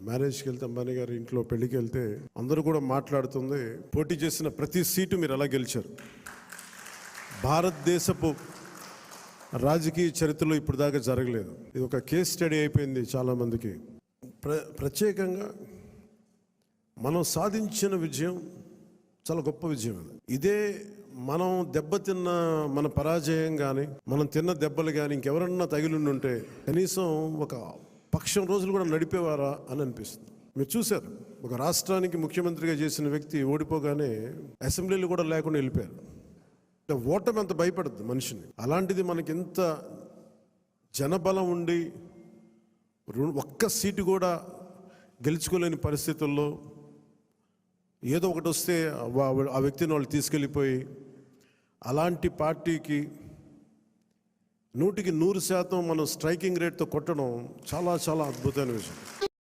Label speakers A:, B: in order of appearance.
A: మ్యారేజ్కి వెళ్తే అంబానీ గారి ఇంట్లో పెళ్లికి వెళ్తే అందరూ కూడా మాట్లాడుతుంది, పోటీ చేసిన ప్రతి సీటు మీరు ఎలా గెలిచారు. భారతదేశపు రాజకీయ చరిత్రలో ఇప్పుడు దాకా జరగలేదు. ఇది ఒక కేస్ స్టడీ అయిపోయింది చాలామందికి. ప్రత్యేకంగా మనం సాధించిన విజయం చాలా గొప్ప విజయం. ఇదే మనం దెబ్బతిన్న మన పరాజయం కానీ, మనం తిన్న దెబ్బలు కానీ ఇంకెవరన్నా తగిలిండుంటే కనీసం ఒక పక్షం రోజులు కూడా నడిపేవారా అని అనిపిస్తుంది. మీరు చూశారు, ఒక రాష్ట్రానికి ముఖ్యమంత్రిగా చేసిన వ్యక్తి ఓడిపోగానే అసెంబ్లీలు కూడా లేకుండా వెళ్ళిపోయారు. ఓటమి అంత భయపడద్దు మనిషిని. అలాంటిది మనకి ఎంత జనబలం ఉండి ఒక్క సీటు కూడా గెలుచుకోలేని పరిస్థితుల్లో ఏదో ఒకటి వస్తే ఆ వ్యక్తిని వాళ్ళు తీసుకెళ్ళిపోయి అలాంటి పార్టీకి 100% మనం స్ట్రైకింగ్ రేట్తో కొట్టడం చాలా చాలా అద్భుతమైన విషయం.